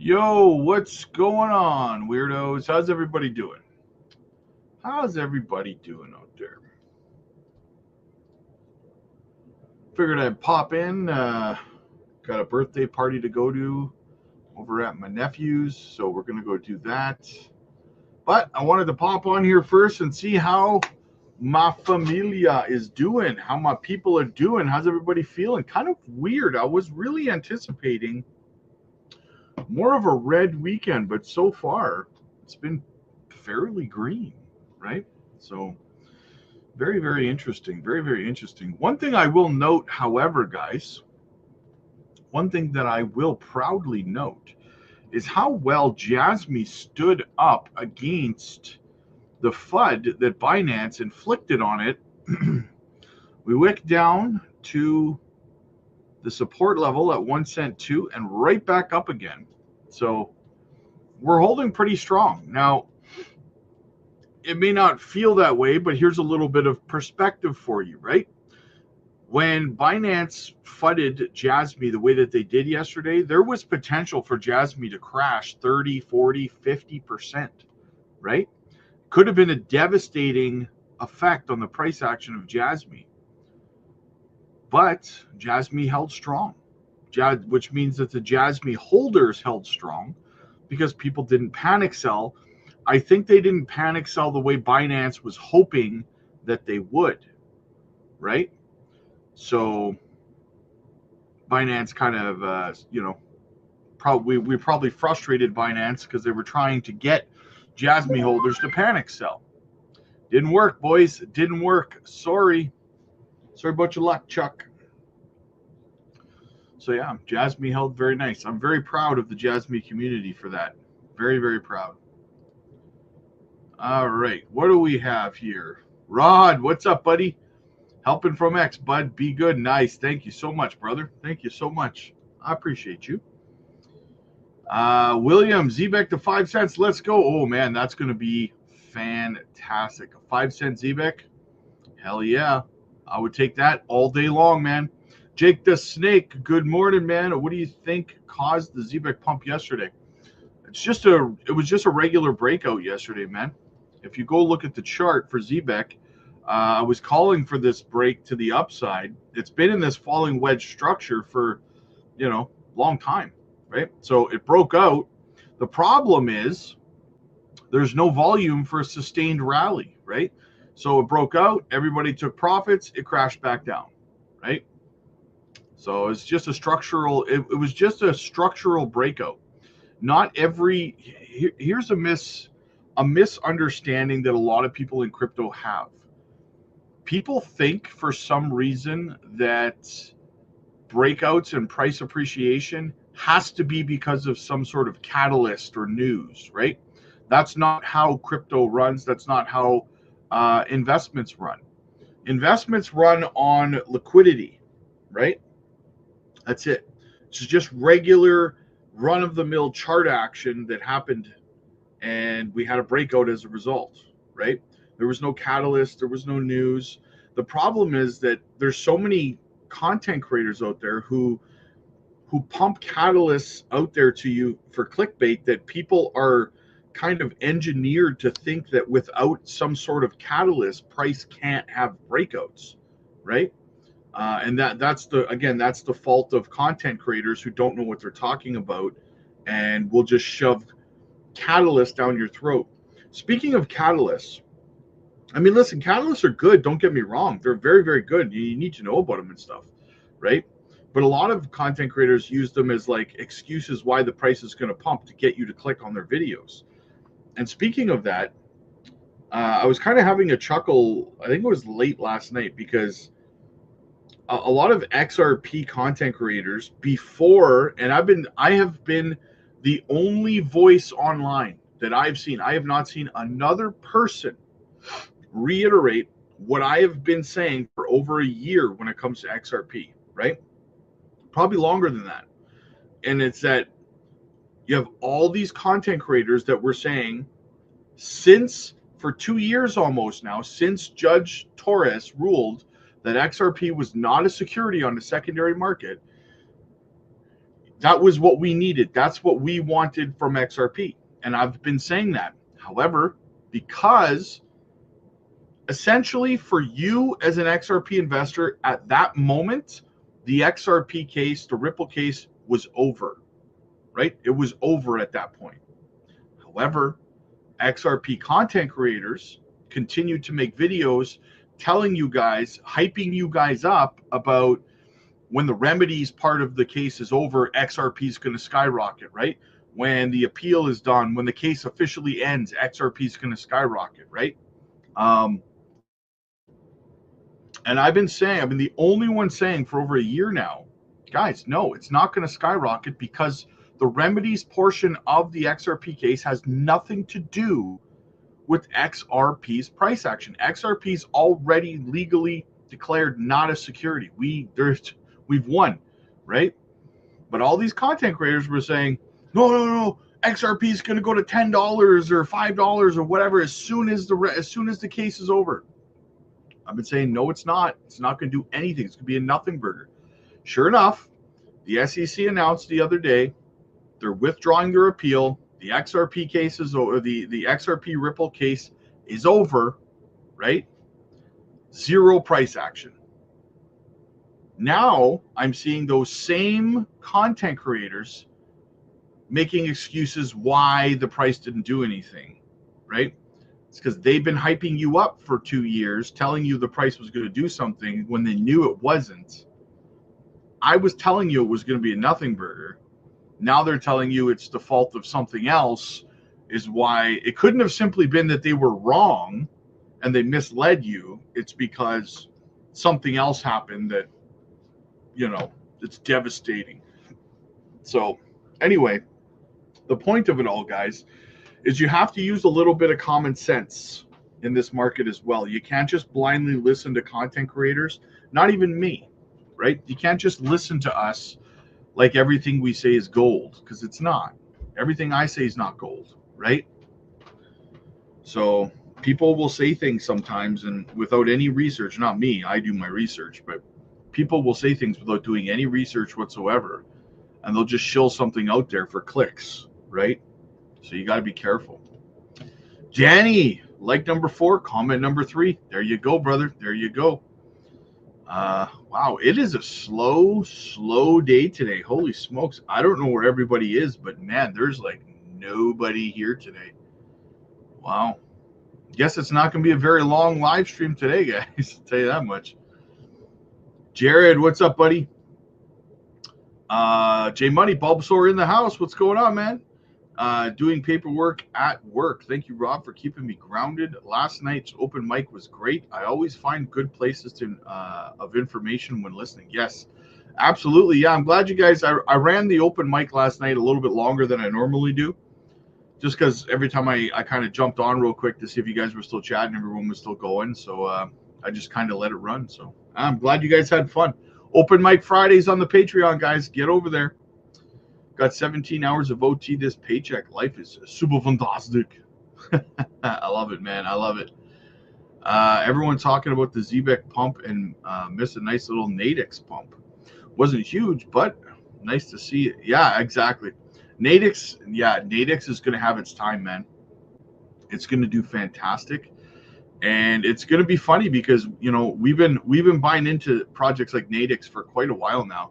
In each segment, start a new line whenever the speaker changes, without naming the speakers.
Yo, what's going on, weirdos? How's everybody doing? How's everybody doing out there? Figured I'd pop in. Got a birthday party to go to over at my nephew's, so we're going to go do that. But I wanted to pop on here first and see how my familia is doing, how my people are doing. How's everybody feeling? Kind of weird. I was really anticipating more of a red weekend, but so far it's been fairly green, right? So very, very interesting. Very, very interesting. One thing I will note, however, guys, one thing that I will proudly note is how well Jasmy stood up against the FUD that Binance inflicted on it. We wicked down to the support level at 1 cent 2 and right back up again. So we're holding pretty strong. Now, it may not feel that way, but here's a little bit of perspective for you, right? When Binance FUD'd Jasmy the way that they did yesterday, there was potential for Jasmy to crash 30, 40, 50%, right? Could have been a devastating effect on the price action of Jasmy. But Jasmy held strong, which means that the Jasmy holders held strong because people didn't panic sell. I think they didn't panic sell the way Binance was hoping that they would, right? So Binance kind of, we probably frustrated Binance because they were trying to get Jasmy holders to panic sell. Didn't work, boys. It didn't work. Sorry about your luck, Chuck. So yeah, Jasmy held very nice. I'm very proud of the Jasmy community for that. Very, very proud. All right, what do we have here? Rod, what's up, buddy? Helping from X, bud. Be good. Nice. Thank you so much, brother. Thank you so much. I appreciate you. William, ZBEC to 5 cents. Let's go. Oh, man, that's going to be fantastic. A 5 cent ZBEC? Hell yeah. I would take that all day long, man. Jake the Snake, good morning, man. What do you think caused the ZBEC pump yesterday? It was just a regular breakout yesterday, man. If you go look at the chart for ZBEC, I was calling for this break to the upside. It's been in this falling wedge structure for, long time, right? So it broke out. The problem is there's no volume for a sustained rally, right? So it broke out. Everybody took profits. It crashed back down, right? So it's just a structural. It was just a structural breakout. Not every. Here's a misunderstanding that a lot of people in crypto have. People think for some reason that breakouts and price appreciation has to be because of some sort of catalyst or news, right? That's not how crypto runs. That's not how investments run. Investments run on liquidity, right? That's it. It's just regular run-of-the-mill chart action that happened, and we had a breakout as a result, right? There was no catalyst. There was no news. The problem is that there's so many content creators out there who pump catalysts out there to you for clickbait that people are kind of engineered to think that without some sort of catalyst, price can't have breakouts, right? And that's the fault of content creators who don't know what they're talking about and will just shove catalysts down your throat. Speaking of catalysts, I mean, listen, catalysts are good. Don't get me wrong. They're very, very good. You need to know about them and stuff, right? But a lot of content creators use them as like excuses why the price is going to pump to get you to click on their videos. And speaking of that, I was kind of having a chuckle. I think it was late last night because a lot of XRP content creators before, and I have been the only voice online that I've seen. I have not seen another person reiterate what I have been saying for over a year when it comes to XRP, right? Probably longer than that. And it's that you have all these content creators that were saying for 2 years almost now, since Judge Torres ruled that XRP was not a security on the secondary market, That was what we needed. That's what we wanted from XRP. And I've been saying that. However, because essentially for you as an XRP investor at that moment, the XRP case, the Ripple case was over, right? It was over at that point. However, XRP content creators continue to make videos telling you guys, hyping you guys up about when the remedies part of the case is over, XRP is going to skyrocket, right? When the appeal is done, when the case officially ends, XRP is going to skyrocket, right? And I've been the only one saying for over a year now, guys, no, it's not going to skyrocket because the remedies portion of the XRP case has nothing to do with XRP's price action. XRP's already legally declared not a security. We've won, right? But all these content creators were saying, no, XRP is going to go to $10 or $5 or whatever as soon as the case is over. I've been saying, no, it's not. It's not going to do anything. It's going to be a nothing burger. Sure enough, the SEC announced the other day they're withdrawing their appeal. The XRP case is over. The XRP Ripple case is over, right? Zero price action. Now I'm seeing those same content creators making excuses why the price didn't do anything, right? It's because they've been hyping you up for 2 years, telling you the price was going to do something when they knew it wasn't. I was telling you it was going to be a nothing burger. Now they're telling you it's the fault of something else, is why it couldn't have simply been that they were wrong and they misled you. It's because something else happened that, it's devastating. So anyway, the point of it all, guys, is you have to use a little bit of common sense in this market as well. You can't just blindly listen to content creators, not even me, right? You can't just listen to us like everything we say is gold, because it's not. Everything I say is not gold, right? So people will say things sometimes and without any research, not me, I do my research, but people will say things without doing any research whatsoever, and they'll just shill something out there for clicks, right? So you got to be careful. Danny, like number 4, comment number 3. There you go, brother. There you go. Wow, it is a slow day today. Holy smokes. I don't know where everybody is, but man, there's like nobody here today. Wow. Guess it's not going to be a very long live stream today, guys. I'll tell you that much. Jared, what's up, buddy? J Money, Bulbasaur in the house. What's going on, man? Doing paperwork at work. Thank you, Rob, for keeping me grounded. Last night's open mic was great. I always find good places of information when listening. Yes, absolutely. Yeah, I'm glad you guys. I ran the open mic last night a little bit longer than I normally do, just because every time I kind of jumped on real quick to see if you guys were still chatting, everyone was still going. So I just kind of let it run. So I'm glad you guys had fun. Open mic Fridays on the Patreon, guys. Get over there. Got 17 hours of OT this paycheck. Life is super fantastic. I love it, man. I love it. Everyone talking about the Zebek pump and missed a nice little Nadix pump. Wasn't huge, but nice to see it. Yeah, exactly. Nadix is going to have its time, man. It's going to do fantastic. And it's going to be funny because, we've been buying into projects like Nadix for quite a while now.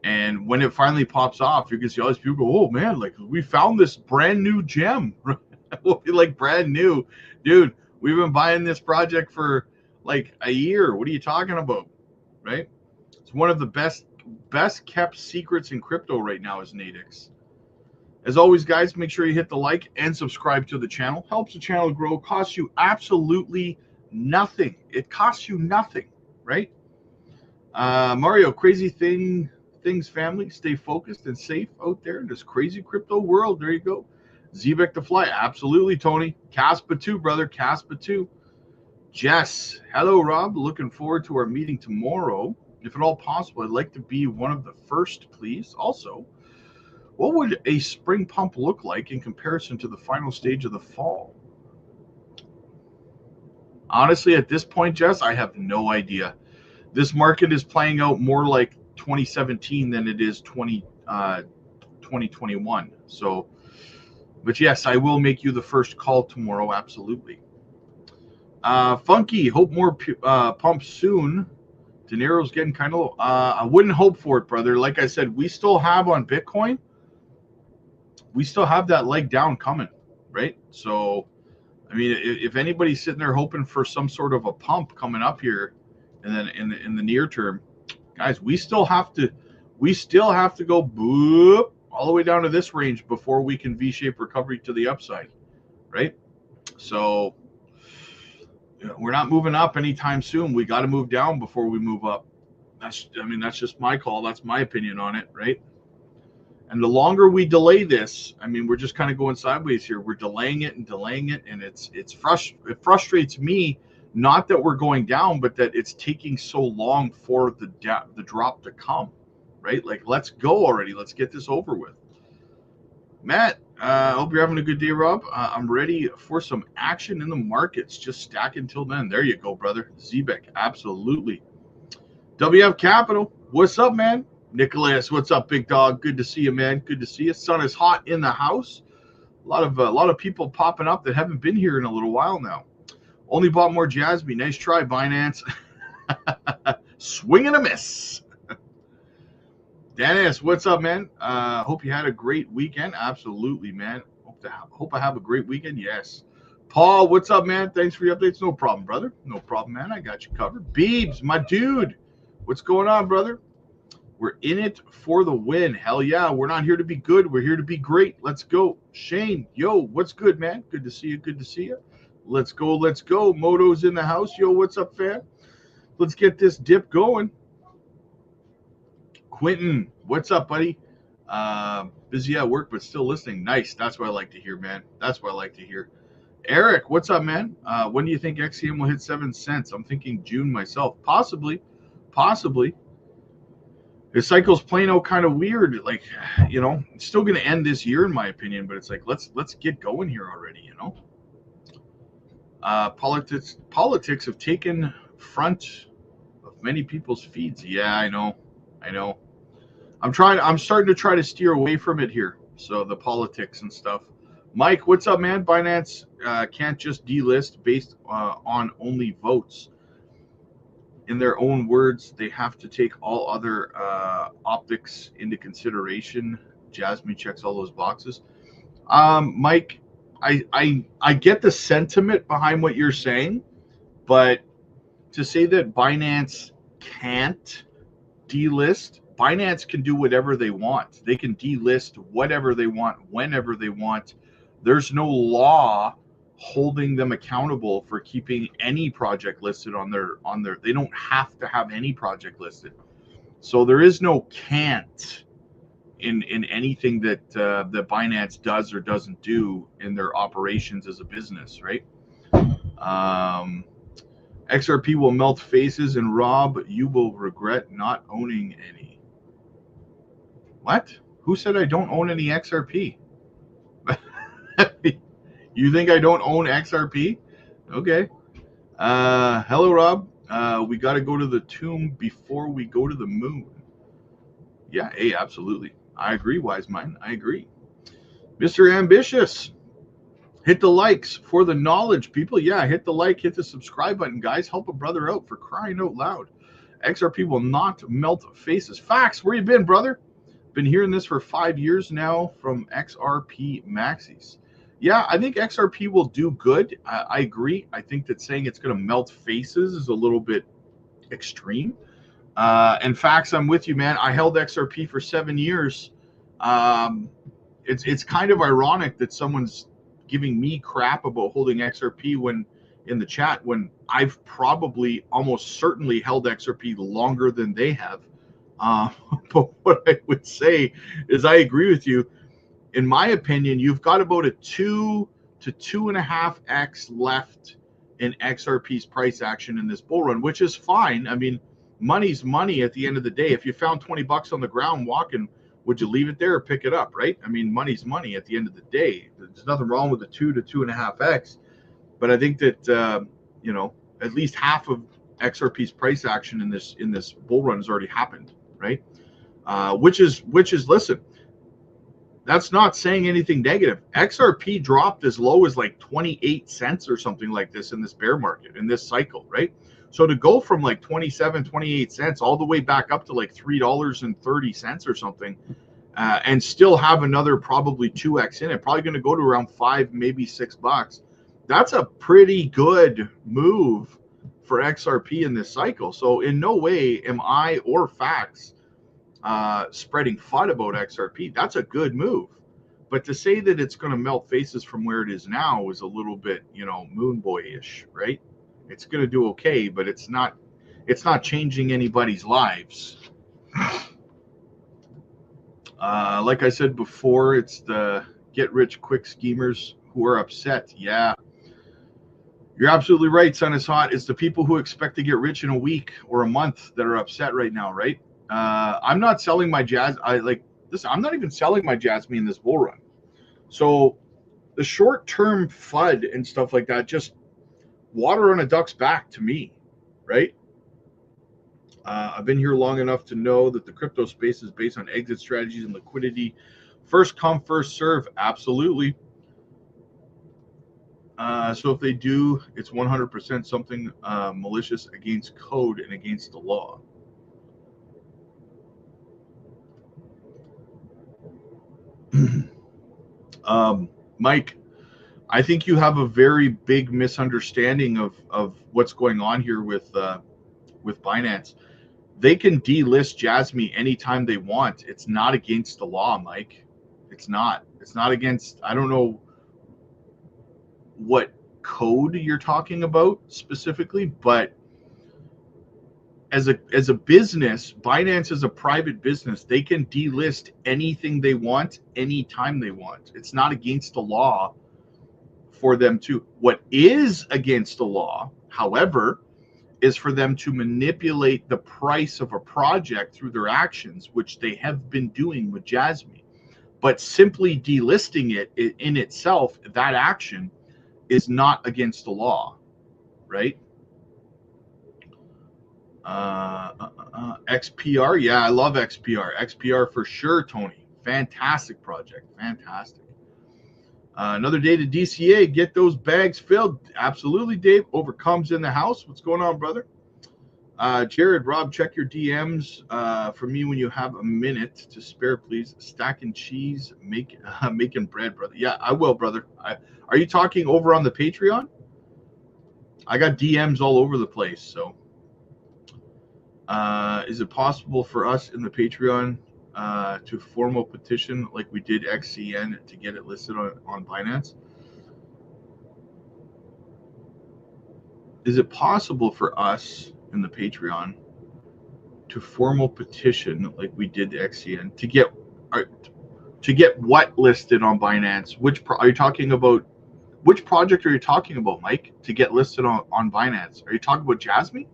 And when it finally pops off, you're going to see all these people go, oh, man, like we found this brand new gem. We'll be like, brand new. Dude, we've been buying this project for like a year. What are you talking about? Right? It's one of the best kept secrets in crypto right now is Nadix. As always, guys, make sure you hit the like and subscribe to the channel. Helps the channel grow. Costs you absolutely nothing. It costs you nothing, right? Mario, crazy things family, stay focused and safe out there in this crazy crypto world. There you go. Zebek to fly. Absolutely, Tony. Caspa 2, brother. Caspa 2. Jess. Hello, Rob. Looking forward to our meeting tomorrow. If at all possible, I'd like to be one of the first, please. Also, what would a spring pump look like in comparison to the final stage of the fall? Honestly, at this point, Jess, I have no idea. This market is playing out more like 2017 than it is 2021. So, but yes, I will make you the first call tomorrow. Absolutely. Funky, hope more pumps soon. De Niro's getting kind of low. I wouldn't hope for it, brother. Like I said, we still have on Bitcoin, we still have that leg down coming, right? So, I mean, if anybody's sitting there hoping for some sort of a pump coming up here, and then in the near term, guys, we still have to go boop all the way down to this range before we can V-shape recovery to the upside, right? So we're not moving up anytime soon. We got to move down before we move up. That's just my call. That's my opinion on it, right? And the longer we delay this, I mean, we're just kind of going sideways here. We're delaying it, and it frustrates me, not that we're going down, but that it's taking so long for the drop to come, right? Like, let's go already. Let's get this over with. Matt, I hope you're having a good day, Rob. I'm ready for some action in the markets. Just stack until then. There you go, brother. Zebek, absolutely. WF Capital, what's up, man? Nicholas, what's up, big dog? Good to see you, man. Good to see you. Sun is hot in the house. A lot of people popping up that haven't been here in a little while now. Only bought more Jasmine. Nice try, Binance. Swing and a miss. Dennis, what's up, man? Hope you had a great weekend. Absolutely, man. Hope I have a great weekend. Yes. Paul, what's up, man? Thanks for your updates. No problem, brother. No problem, man. I got you covered. Beebs, my dude. What's going on, brother? We're in it for the win. Hell yeah. We're not here to be good. We're here to be great. Let's go. Shane, yo, what's good, man? Good to see you. Good to see you. Let's go. Let's go. Moto's in the house. Yo, what's up, fam? Let's get this dip going. Quentin, what's up, buddy? Busy at work, but still listening. Nice. That's what I like to hear, man. That's what I like to hear. Eric, what's up, man? When do you think XCM will hit 7 cents? I'm thinking June myself. Possibly. The cycle's plain out kind of weird. Like, you know, it's still going to end this year, in my opinion, but it's like, let's get going here already, you know? Politics have taken front of many people's feeds. Yeah, I know. I'm starting to try to steer away from it here. So the politics and stuff. Mike, what's up, man? Binance can't just delist based on only votes. In their own words, they have to take all other optics into consideration. Jasmine checks all those boxes. Mike, I get the sentiment behind what you're saying, but to say that Binance can't delist, Binance can do whatever they want. They can delist whatever they want, whenever they want. There's no law holding them accountable for keeping any project listed on their they don't have to have any project listed. So there is no can't in anything that that Binance does or doesn't do in their operations as a business, right? XRP will melt faces, and Rob, you will regret not owning any. What? Who said I don't own any XRP? You think I don't own XRP? Okay. Hello, Rob. We got to go to the tomb before we go to the moon. Yeah, hey, absolutely. I agree, wise mind. I agree. Mr. Ambitious, hit the likes for the knowledge, people. Yeah, hit the like, hit the subscribe button, guys. Help a brother out, for crying out loud. XRP will not melt faces. Facts. Where you been, brother? Been hearing this for 5 years now from XRP maxis. Yeah, I think XRP will do good. I agree. I think that saying it's going to melt faces is a little bit extreme. And facts, I'm with you, man. I held XRP for 7 years. It's kind of ironic that someone's giving me crap about holding XRP when in the chat, when I've probably almost certainly held XRP longer than they have. But what I would say is I agree with you. In my opinion, you've got about a 2 to 2.5x left in XRP's price action in this bull run, which is fine. I mean, money's money at the end of the day. If you found 20 bucks on the ground walking, would you leave it there or pick it up, right? I mean, money's money at the end of the day. There's nothing wrong with the 2 to 2.5x, but I think that you know, at least half of XRP's price action in this bull run has already happened, right? Which is listen, That's not saying anything negative. XRP dropped as low as like 28 cents or something like this in this bear market, in this cycle, right? So to go from like 27, 28 cents all the way back up to like $3.30 or something, and still have another probably 2x in it, probably going to go to around $5, maybe $6. That's a pretty good move for XRP in this cycle. So in no way am I or Facts spreading FUD about XRP. That's a good move. But to say that it's going to melt faces from where it is now is a little bit, moon boy-ish, right? It's going to do okay, but it's not changing anybody's lives. Like I said before, it's the get-rich-quick schemers who are upset. Yeah, you're absolutely right, Sun is Hot. It's the people who expect to get rich in a week or a month that are upset right now, right? I'm not selling my I'm not even selling my Jasmine in this bull run. So the short-term FUD and stuff like that, just water on a duck's back to me, right? I've been here long enough to know that the crypto space is based on exit strategies and liquidity. First come, first serve. Absolutely. So if they do, it's 100% something malicious against code and against the law. Mike, I think you have a very big misunderstanding of what's going on here with Binance. They can delist Jasmine anytime they want. It's not against the law, Mike. It's not. It's not against, I don't know what code you're talking about specifically, but as a business, Binance is a private business. They can delist anything they want anytime they want. It's not against the law for them to. What is against the law, however, is for them to manipulate the price of a project through their actions, which they have been doing with Jasmine. But simply delisting it in itself, that action is not against the law, right? XPR, yeah, I love XPR. XPR for sure, Tony. Fantastic project, fantastic. Another day to DCA, get those bags filled. Absolutely, Dave. Overcomes in the house. What's going on, brother? Jared, Rob, check your DMs for me when you have a minute to spare, please. Stacking cheese, making bread, brother. Yeah, I will, brother. Are you talking over on the Patreon? I got DMs all over the place. So, is it possible for us in the Patreon to form a petition like we did XCN to get it listed on Binance? Is it possible for us in the Patreon to formal petition like we did the XCN to get what listed on Binance? Are you talking about? Which project are you talking about, Mike, to get listed on Binance? Are you talking about Jasmine?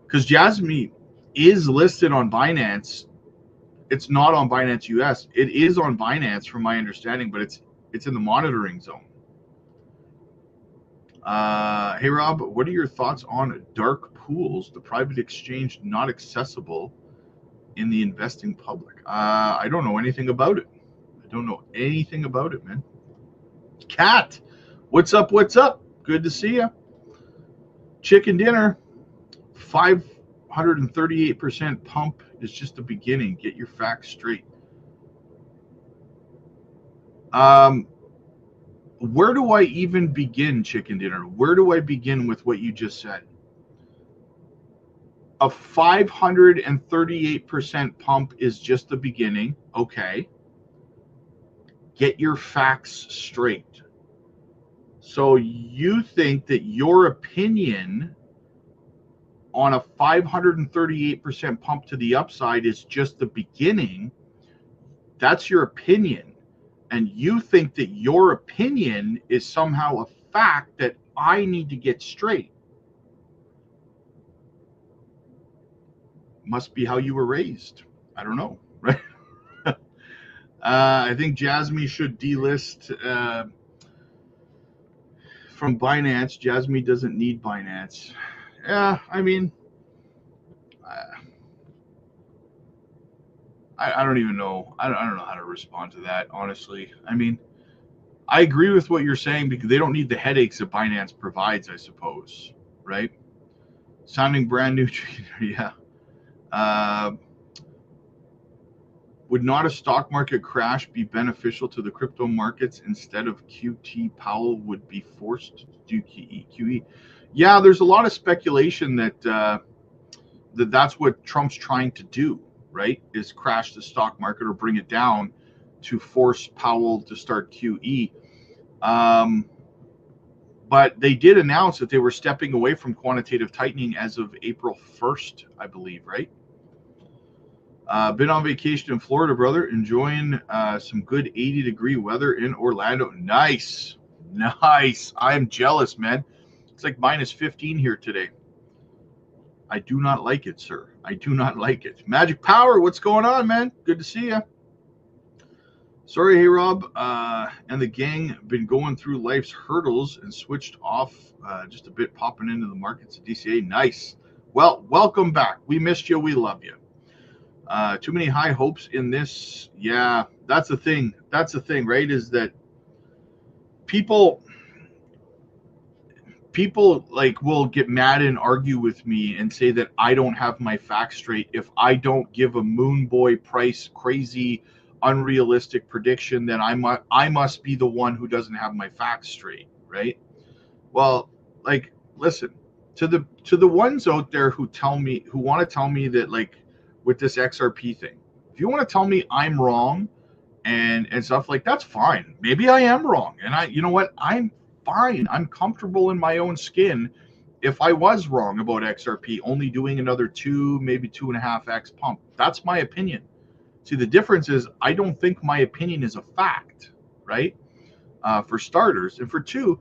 Because Jasmine is listed on Binance. It's not on Binance US. It is on Binance from my understanding, but it's in the monitoring zone. Hey, Rob, what are your thoughts on dark pools, the private exchange not accessible in the investing public? I don't know anything about it. I don't know anything about it, man. Cat, what's up? What's up? Good to see you. Chicken dinner, 538% pump is just the beginning. Get your facts straight. Where do I even begin, chicken dinner? Where do I begin with what you just said? A 538% pump is just the beginning. Okay. Get your facts straight. So you think that your opinion on a 538% pump to the upside is just the beginning? That's your opinion. And you think that your opinion is somehow a fact that I need to get straight. Must be how you were raised. I don't know, right? I think Jasmine should delist from Binance. Jasmine doesn't need Binance. Yeah, I mean, I don't even know. I don't know how to respond to that, honestly. I mean, I agree with what you're saying because they don't need the headaches that Binance provides, I suppose, right? Sounding brand new, yeah. Uh, would not a stock market crash be beneficial to the crypto markets instead of QT Powell would be forced to do QE? Yeah, there's a lot of speculation that that's what Trump's trying to do, right? Is crash the stock market or bring it down to force Powell to start QE. But they did announce that they were stepping away from quantitative tightening as of April 1st, I believe, right? Been on vacation in Florida, brother. Enjoying some good 80-degree weather in Orlando. Nice. Nice. I am jealous, man. It's like minus 15 here today. I do not like it, sir. I do not like it. Magic Power, what's going on, man? Good to see you. Sorry, hey, Rob, and the gang been going through life's hurdles and switched off just a bit, popping into the markets at DCA. Nice. Well, welcome back. We missed you. We love you. Too many high hopes in this. Yeah, that's the thing. That's the thing, right? Is that people like will get mad and argue with me and say that I don't have my facts straight if I don't give a moon boy price crazy unrealistic prediction, then I must be the one who doesn't have my facts straight, right? Well, like, listen, to the ones out there who want to tell me that, like, with this XRP thing, if you want to tell me I'm wrong and stuff, like, that's fine. Maybe I am wrong, and you know what, I'm fine. I'm comfortable in my own skin if I was wrong about XRP only doing another 2, maybe 2.5x pump. That's my opinion. See, the difference is I don't think my opinion is a fact, right? For starters. And for two,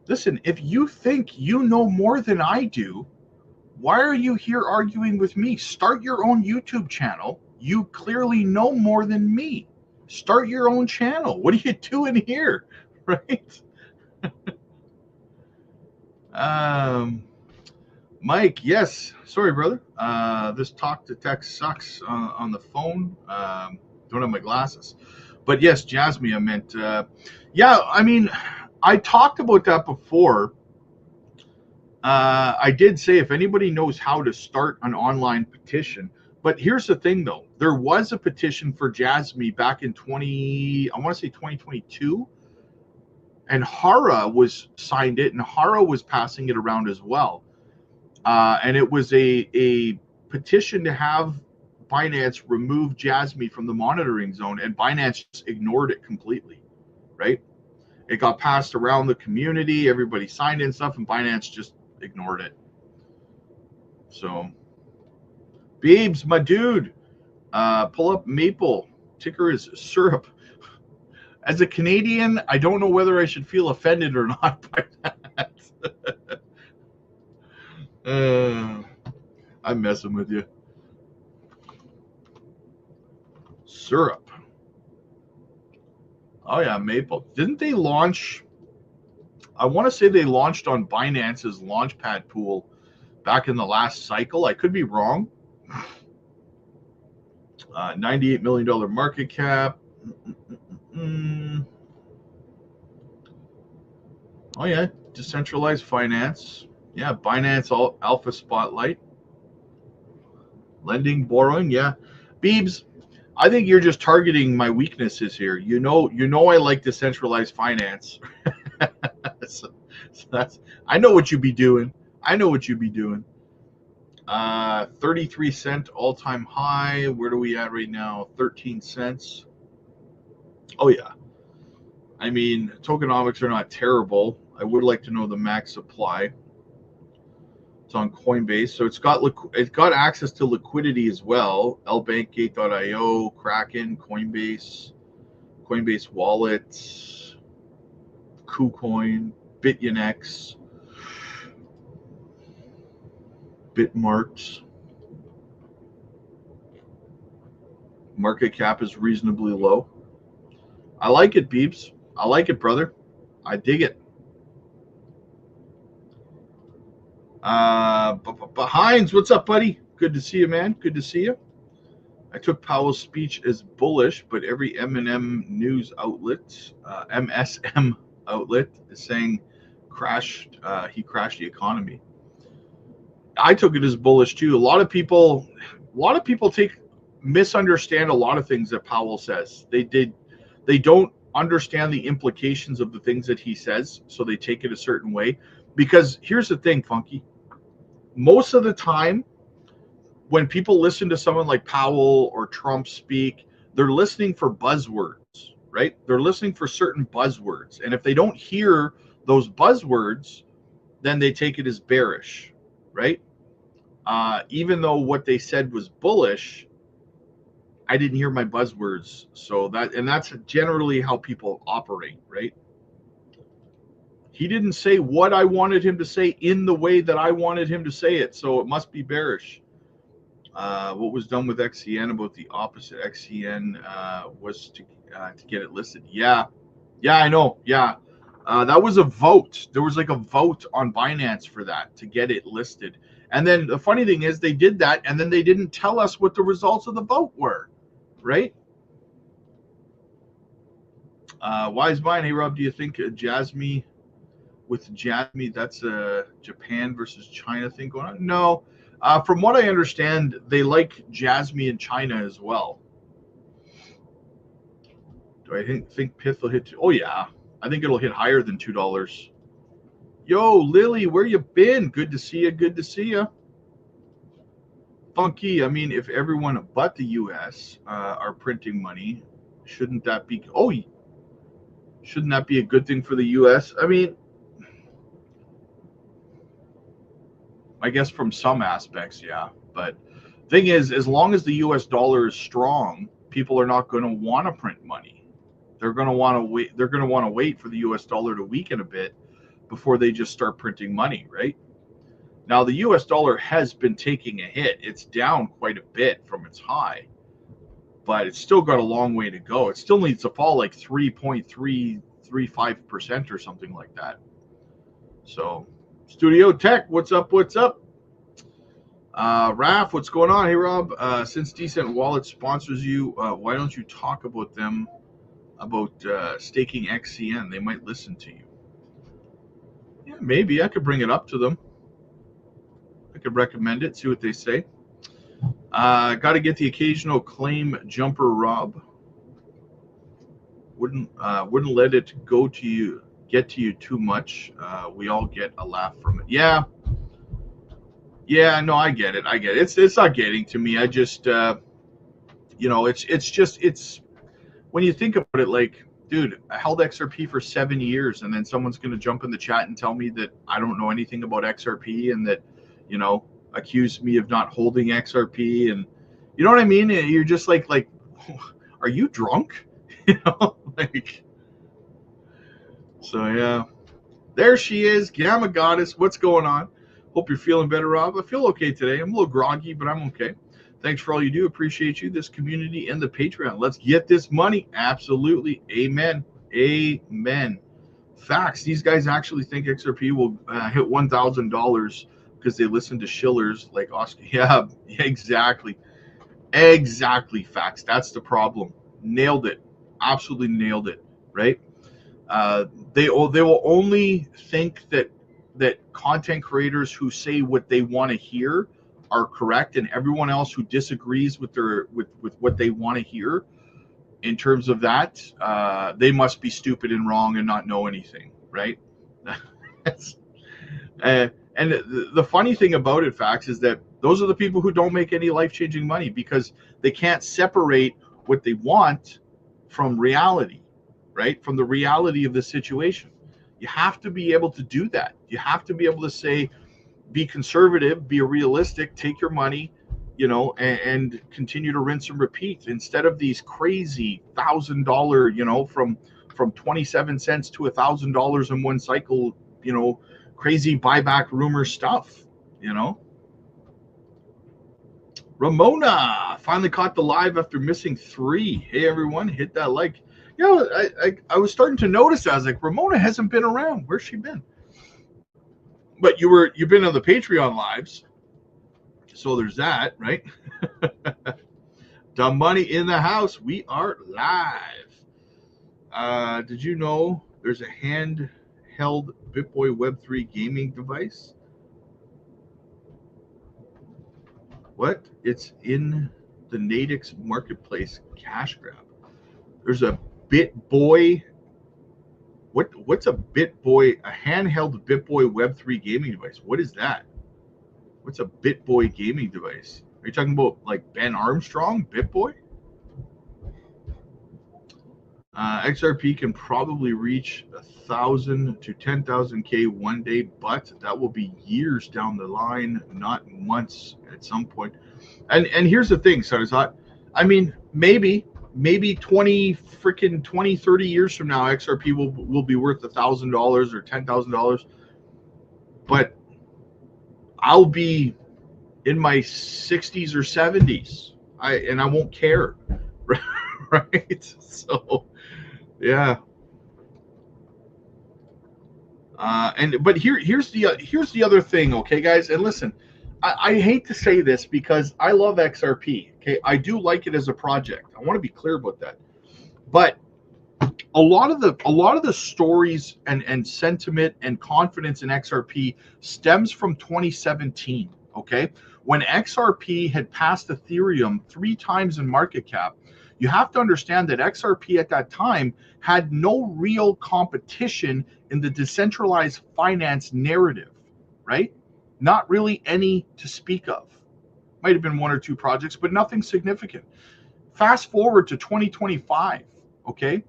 listen, if you think you know more than I do, why are you here arguing with me? Start your own YouTube channel. You clearly know more than me. Start your own channel. What are you doing here, right? Mike, yes. Sorry, brother. This talk to text sucks on the phone. Don't have my glasses. But yes, Jasmine, I meant, yeah, I mean, I talked about that before. I did say if anybody knows how to start an online petition. But here's the thing, though. There was a petition for Jasmine back in 2022. And Hara was signed it, and Hara was passing it around as well. And it was a petition to have Binance remove Jasmine from the monitoring zone, and Binance just ignored it completely, right? It got passed around the community, everybody signed it and stuff, and Binance just ignored it. So, Beebs, my dude, pull up Maple. Ticker is Syrup. As a Canadian, I don't know whether I should feel offended or not by that. I'm messing with you. Syrup. Oh yeah, Maple. Didn't they launch? I want to say they launched on Binance's Launchpad pool back in the last cycle. I could be wrong. $98 million market cap. Oh yeah, decentralized finance. Yeah, Binance Alpha Spotlight. Lending, borrowing. Yeah, Beebs. I think you're just targeting my weaknesses here. You know I like decentralized finance. so that's, I know what you'd be doing. 33 cent all-time high. Where are we at right now? 13 cents. Oh yeah. I mean, tokenomics are not terrible. I would like to know the max supply. It's on Coinbase, so it's got access to liquidity as well. lbankgate.io, Kraken, Coinbase Wallet, KuCoin, BitUnX, Bitmarks. Market cap is reasonably low. I like it, Beeps. I like it, brother. I dig it. Hines, what's up, buddy? Good to see you, man. Good to see you. I took Powell's speech as bullish, but every M&M news outlet, MSM outlet, is saying he crashed the economy. I took it as bullish too. A lot of people misunderstand a lot of things that Powell says. They don't understand the implications of the things that he says, so they take it a certain way. Because here's the thing, Funky. Most of the time, when people listen to someone like Powell or Trump speak, they're listening for buzzwords, right? They're listening for certain buzzwords. And if they don't hear those buzzwords, then they take it as bearish, right? Even though what they said was bullish, I didn't hear my buzzwords. So that's generally how people operate, right? He didn't say what I wanted him to say in the way that I wanted him to say it. So it must be bearish. What was done with XCN about the opposite? XCN was to get it listed. Yeah, I know. Yeah, that was a vote. There was like a vote on Binance for that to get it listed. And then the funny thing is they did that, and then they didn't tell us what the results of the vote were, right? Wise Mind, hey Rob, do you think Jasmine, that's a Japan versus China thing going on? No. From what I understand, they like Jasmine in China as well. Do I think Pith will hit? Oh yeah, I think it'll hit higher than $2. Yo, Lily, where you been? Good to see you. Good to see you. Funky. I mean, if everyone but the U.S. Are printing money, shouldn't that be? Oh, shouldn't that be a good thing for the U.S.? I mean, I guess from some aspects, yeah. But thing is, as long as the U.S. dollar is strong, people are not going to want to print money. They're going to want to wait. They're going to want to wait for the U.S. dollar to weaken a bit before they just start printing money, right? Now, the U.S. dollar has been taking a hit. It's down quite a bit from its high, but it's still got a long way to go. It still needs to fall like 3.335% or something like that. So, Studio Tech, what's up? What's up? Raf, what's going on? Hey, Rob, since Decent Wallet sponsors you, why don't you talk about them, about staking XCN? They might listen to you. Yeah, maybe I could bring it up to them. I could recommend it, see what they say. Got to get the occasional claim jumper, Rob. Wouldn't let it get to you too much. We all get a laugh from it. Yeah, no, I get it. It's not getting to me. I just it's when you think about it, like, dude, I held XRP for 7 years, and then someone's going to jump in the chat and tell me that I don't know anything about XRP, and that, accuse me of not holding XRP, and you know what I mean? You're just like, are you drunk? So yeah, there she is, Gamma Goddess. What's going on? Hope you're feeling better, Rob. I feel okay today. I'm a little groggy, but I'm okay. Thanks for all you do. Appreciate you, this community, and the Patreon. Let's get this money. Absolutely. Amen. Facts. These guys actually think XRP will hit $1,000 because they listen to Schiller's like Oscar. Yeah, exactly. Facts. That's the problem. Nailed it. Absolutely nailed it. Right? They will only think that content creators who say what they want to hear are correct, and everyone else who disagrees with what they want to hear in terms of that, they must be stupid and wrong and not know anything, right? And the funny thing about it, Facts, is that those are the people who don't make any life-changing money because they can't separate what they want from reality, right? From the reality of the situation. You have to be able to do that. You have to be able to say, be conservative, be realistic, take your money, and continue to rinse and repeat instead of these crazy $1,000, from 27 cents to $1,000 in one cycle, crazy buyback rumor stuff, Ramona finally caught the live after missing 3. Hey everyone, hit that like. I was starting to notice. I was like, Ramona hasn't been around. Where's she been? But you've been on the Patreon lives, so there's that, right? The money in the house. We are live. Did you know there's a handheld BitBoy Web3 gaming device? What? It's in the Nadix marketplace cash grab. There's a BitBoy. What's a BitBoy? A handheld BitBoy Web3 gaming device. What is that? What's a BitBoy gaming device? Are you talking about like Ben Armstrong, BitBoy? XRP can probably reach 1,000 to 10,000K one day, but that will be years down the line, not months at some point. And here's the thing, Sarazat. I mean, maybe 20, 30 years from now, XRP will be worth $1,000 or $10,000. But I'll be in my 60s or 70s. I won't care. Right? So yeah. But here's the other thing, okay, guys. And listen, I hate to say this because I love XRP. Okay, I do like it as a project. I want to be clear about that. But a lot of the stories and sentiment and confidence in XRP stems from 2017. Okay, when XRP had passed Ethereum 3 times in market cap. You have to understand that XRP at that time had no real competition in the decentralized finance narrative, right? Not really any to speak of. Might have been 1 or 2 projects, but nothing significant. Fast forward to 2025, okay?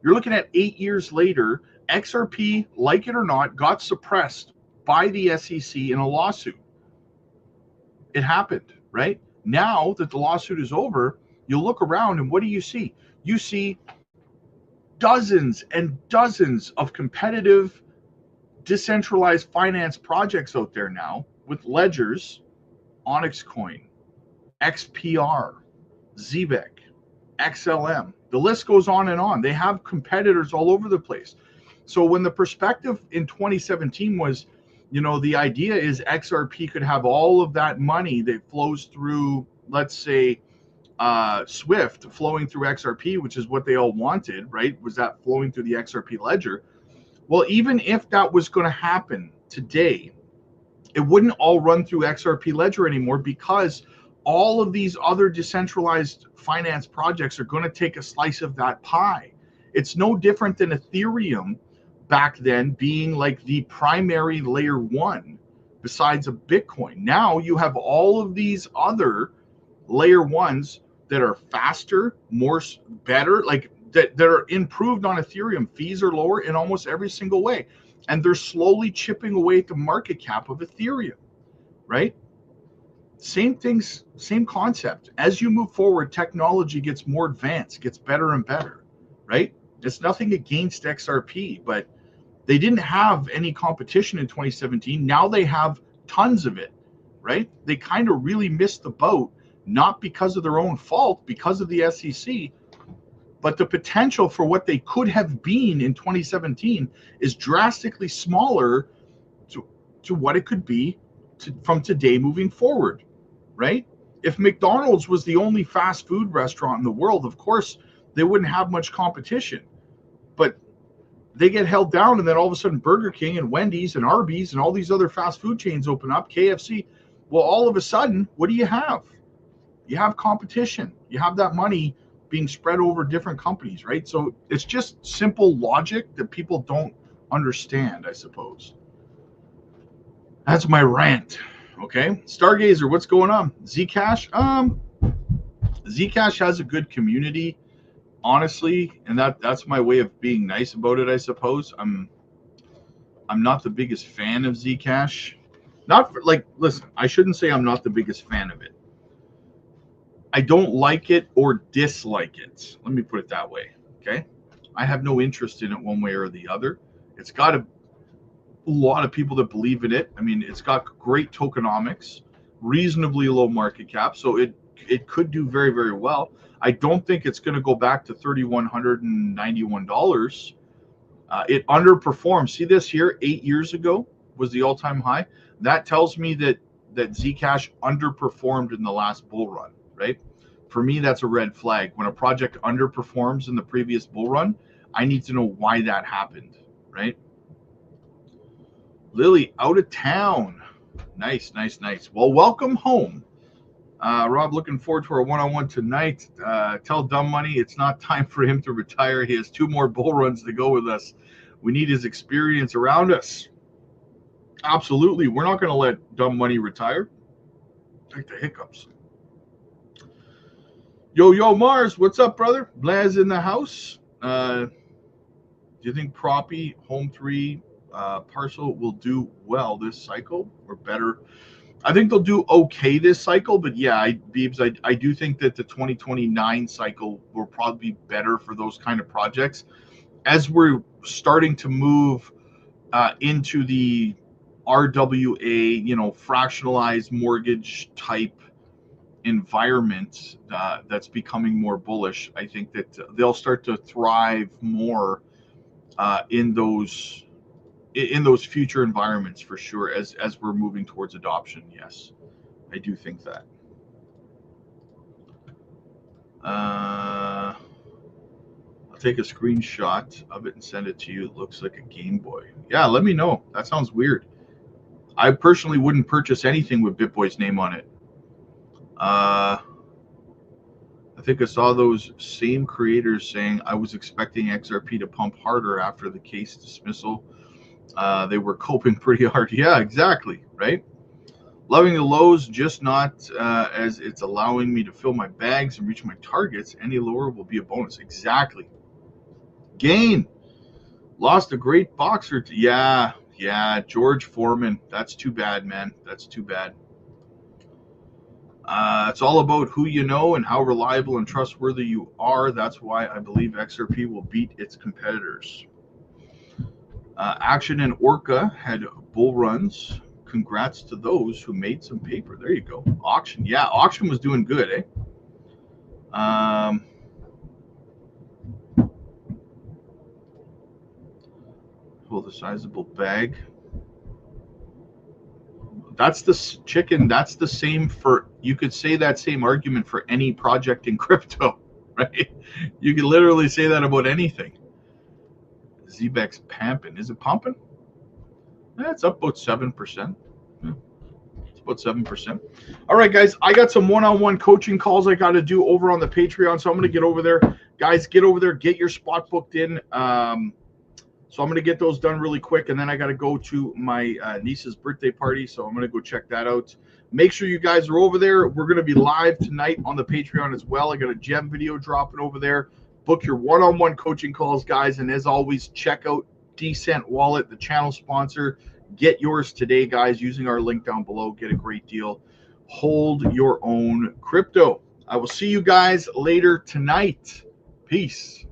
You're looking at 8 years later, XRP, like it or not, got suppressed by the SEC in a lawsuit. It happened, right? Now that the lawsuit is over, you look around and what do you see? You see dozens and dozens of competitive decentralized finance projects out there now with ledgers, Onyx Coin, XPR, ZBEC, XLM. The list goes on and on. They have competitors all over the place. So when the perspective in 2017 was, the idea is XRP could have all of that money that flows through, let's say, Swift flowing through XRP, which is what they all wanted, right? Was that flowing through the XRP ledger? Well, even if that was going to happen today, it wouldn't all run through XRP ledger anymore because all of these other decentralized finance projects are going to take a slice of that pie. It's no different than Ethereum back then being like the primary layer 1 besides a Bitcoin. Now you have all of these other layer 1s that are faster, better, like that are improved on Ethereum. Fees are lower in almost every single way. And they're slowly chipping away at the market cap of Ethereum, right? Same things, same concept. As you move forward, technology gets more advanced, gets better and better, right? It's nothing against XRP, but they didn't have any competition in 2017. Now they have tons of it, right? They kind of really missed the boat. Not because of their own fault, because of the SEC, but the potential for what they could have been in 2017 is drastically smaller to what it could be from today moving forward, right? If McDonald's was the only fast food restaurant in the world, of course, they wouldn't have much competition. But they get held down, and then all of a sudden Burger King and Wendy's and Arby's and all these other fast food chains open up, KFC. Well, all of a sudden, what do you have? You have competition. You have that money being spread over different companies, right? So it's just simple logic that people don't understand, I suppose. That's my rant. Okay. Stargazer, what's going on? Zcash? Zcash has a good community, honestly, and that's my way of being nice about it, I suppose. I'm not the biggest fan of Zcash. Listen, I shouldn't say I'm not the biggest fan of it. I don't like it or dislike it. Let me put it that way, okay? I have no interest in it one way or the other. It's got a lot of people that believe in it. I mean, it's got great tokenomics, reasonably low market cap, so it could do very, very well. I don't think it's going to go back to $3,191. It underperformed. See this here, 8 years ago was the all-time high. That tells me that Zcash underperformed in the last bull run. Right? For me, that's a red flag. When a project underperforms in the previous bull run, I need to know why that happened, right? Lily, out of town. Nice, nice, nice. Well, welcome home. Rob, looking forward to our one-on-one tonight. Tell Dumb Money it's not time for him to retire. He has 2 more bull runs to go with us. We need his experience around us. Absolutely. We're not going to let Dumb Money retire. Take the hiccups. Yo, Mars, what's up, brother? Blaz in the house. Do you think Proppy Home 3 parcel will do well this cycle or better? I think they'll do okay this cycle, but yeah, Beebs, I do think that the 2029 cycle will probably be better for those kind of projects. As we're starting to move into the RWA, fractionalized mortgage type environment that's becoming more bullish, I think that they'll start to thrive more in those future environments for sure as we're moving towards adoption. Yes, I do think that. I'll take a screenshot of it and send it to you. It looks like a Game Boy. Yeah, let me know. That sounds weird. I personally wouldn't purchase anything with BitBoy's name on it. I think I saw those same creators saying I was expecting XRP to pump harder after the case dismissal. They were coping pretty hard. Yeah, exactly, right? Loving the lows, just not as it's allowing me to fill my bags and reach my targets. Any lower will be a bonus. Exactly. Gain. Lost a great boxer. Yeah, George Foreman. That's too bad, man. That's too bad. It's all about who you know and how reliable and trustworthy you are. That's why I believe XRP will beat its competitors. Action and Orca had bull runs. Congrats to those who made some paper. There you go. Auction. Yeah, Auction was doing good, eh? Hold a sizable bag. That's the chicken. That's the same for, you could say that same argument for any project in crypto, right? You could literally say that about anything. ZBEX pumping. Is it pumping? It's up about 7%. Yeah, it's about 7%. All right, guys, I got some one-on-one coaching calls I got to do over on the Patreon, so I'm going to get over there. Guys, get over there, get your spot booked in. So I'm going to get those done really quick, and then I got to go to my niece's birthday party, so I'm going to go check that out. Make sure you guys are over there. We're going to be live tonight on the Patreon as well. I got a gem video dropping over there. Book your one-on-one coaching calls, guys, and as always, check out Decent Wallet, the channel sponsor. Get yours today, guys, using our link down below. Get a great deal. Hold your own crypto. I will see you guys later tonight. Peace.